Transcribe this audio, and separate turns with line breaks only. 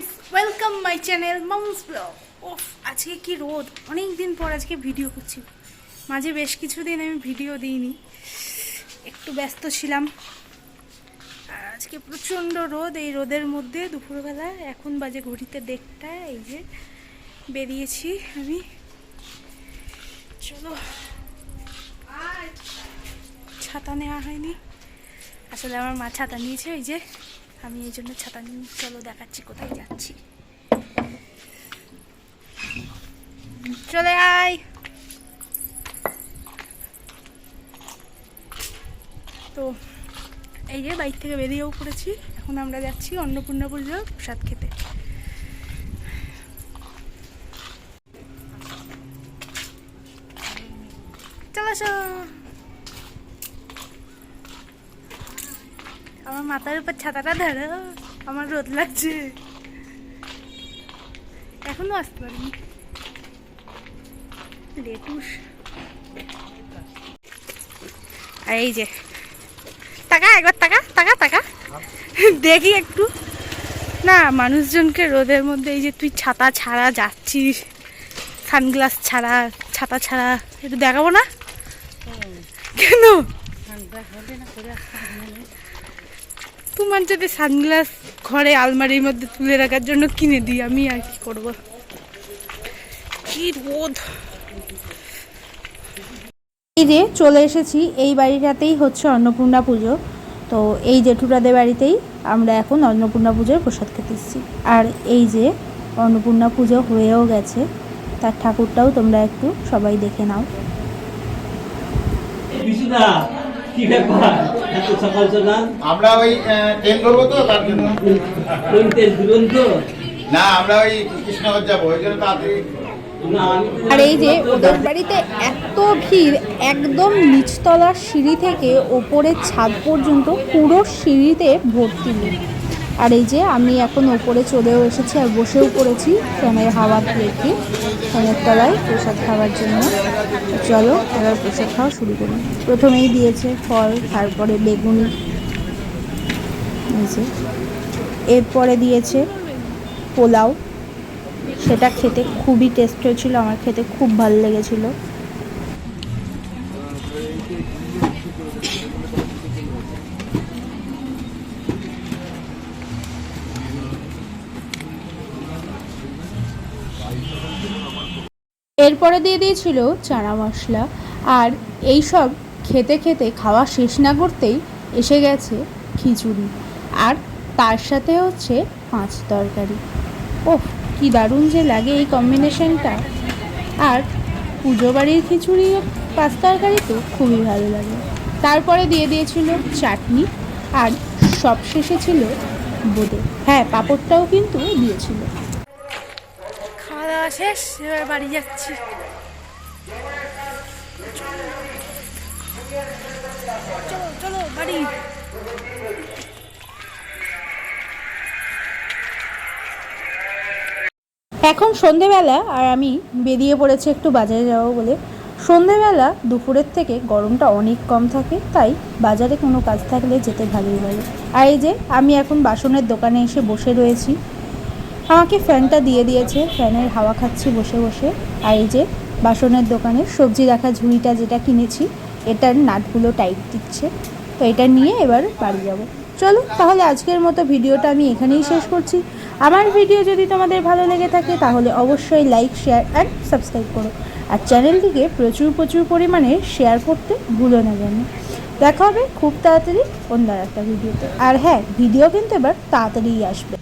Friends, welcome my channel mom's blog. ওফ, আজকে কি রোদ! অনেক দিন পর আজকে ভিডিও করছি। মাঝে বেশ কিছুদিন আমি ভিডিও দিইনি, একটু ব্যস্ত ছিলাম। আর আজকে প্রচণ্ড রোদ। এই রোদের মধ্যে দুপুরবেলা, এখন বাজে ঘড়িতে 1:30, এই যে বেরিয়েছি আমি। চলো, ছাতা নেওয়া হয়নি, আসলে আমার মা ছাতা নিয়েছে, ওই যে আমি এই জন্য ছাতা নিয়ে। চলো দেখাচ্ছি কোথায় যাচ্ছি। চলে আয়। তো এই যে বাইক থেকে বেরিয়েও পড়েছি। এখন আমরা যাচ্ছি অন্নপূর্ণা পুজোর প্রসাদ খেতে। চলো আসো। আমার মাথার উপর ছাতাটা ধরো, আমার রোদ লাগছে। এখনো আসতে পারিনি, লেটুস। আর এই যে টাকা, একবার টাকা টাকা টাকা দেখি একটু না মানুষজনকে রোদের মধ্যে। এই যে তুই ছাতা ছাড়া যাচ্ছিস, সানগ্লাস ছাড়া, ছাতা ছাড়া, একটু দেখাবো না কেন? তোমার যদি সানগ্লাস ঘরে আলমারির মধ্যে তুলে রাখার জন্য কিনে দিই, আমি আর কি করব। কি রোদ! এই যে চলে এসেছি, এই বাড়িটাতেই হচ্ছে অন্নপূর্ণা পুজো। তো এই জেঠুরাদের বাড়িতেই আমরা এখন অন্নপূর্ণা পুজোর প্রসাদ খেতে এসেছি। আর এই যে অন্নপূর্ণা পুজো হয়েও গেছে, তার ঠাকুরটাও তোমরা একটু সবাই দেখে নাও।
কি ব্যাপার এত সকাল সকাল?
আমরা ওই ট্রেন ধরবো তো, তার জন্য।
কোন তেল দুরন্ত?
না, আমরা ওই কৃষ্ণনগর যাবো, ওই জন্য তাড়াতাড়ি।
আর এই যে ওদের বাড়িতে এত ভিড়, একদম নিচতলার সিঁড়ি থেকে ওপরের ছাদ পর্যন্ত পুরো সিঁড়িতে ভর্তি ভিড়। আর এই যে আমি এখন ওপরে চলেও এসেছি আর বসেও পড়েছি ফ্যানের হাওয়া রেখে, ফ্যানের তলায় প্রসাদ খাওয়ার জন্য। চলো এবার প্রসাদ খাওয়া শুরু করি। প্রথমেই দিয়েছে ফল, তারপরে বেগুনি, এই যে এরপরে দিয়েছে পোলাও। সেটা খেতে খুবই টেস্ট হয়েছিল, আমার খেতে খুব ভালো লেগেছিল। এরপরে দিয়ে দিয়েছিল চানা মশলা। আর এই সব খেতে খেতে খাওয়া শেষ না করতেই এসে গেছে খিচুড়ি, আর তার সাথে হচ্ছে মাছ তরকারি। ওহ, কি দারুণ যে লাগে এই কম্বিনেশনটা। আর পুজো বাড়ির খিচুড়ি মাছ তরকারি তো খুবই ভালো লাগে। তারপরে দিয়ে দিয়েছিল চাটনি, আর সবশেষে ছিল বোঁদে। হ্যাঁ, পাঁপড়টাও কিন্তু দিয়েছিল। খাওয়া দাওয়া শেষ, এবার বাড়ি যাচ্ছি। চলো চলো বাড়ি। এখন সন্ধেবেলা, আর আমি বেরিয়ে পড়েছি একটু বাজারে যাবো বলে। সন্ধেবেলা দুপুরের থেকে গরমটা অনেক কম থাকে, তাই বাজারে কোনো কাজ থাকলে যেতে ভালোই লাগে। আর এই যে আমি এখন বাসনের দোকানে এসে বসে রয়েছি। আমাকে ফ্যানটা দিয়ে দিয়েছে, ফ্যানের হাওয়া খাচ্ছি বসে বসে। আর এই যে বাসনের দোকানে সবজি রাখা ঝুড়িটা যেটা কিনেছি, এটার নাটগুলো টাইট দিচ্ছে। তো এটা নিয়ে এবার বাড়ি যাব। চলো তাহলে আজকের মতো ভিডিওটা আমি এখানেই শেষ করছি। আমার ভিডিও যদি তোমাদের ভালো লেগে থাকে তাহলে অবশ্যই লাইক, শেয়ার অ্যান্ড সাবস্ক্রাইব করো। আর চ্যানেলটিকে প্রচুর পরিমাণে শেয়ার করতে ভুলো না যেন। দেখা হবে খুব তাড়াতাড়ি অন্য একটা ভিডিওতে। আর হ্যাঁ, ভিডিও কিন্তু এবার তাড়াতাড়িই আসবে।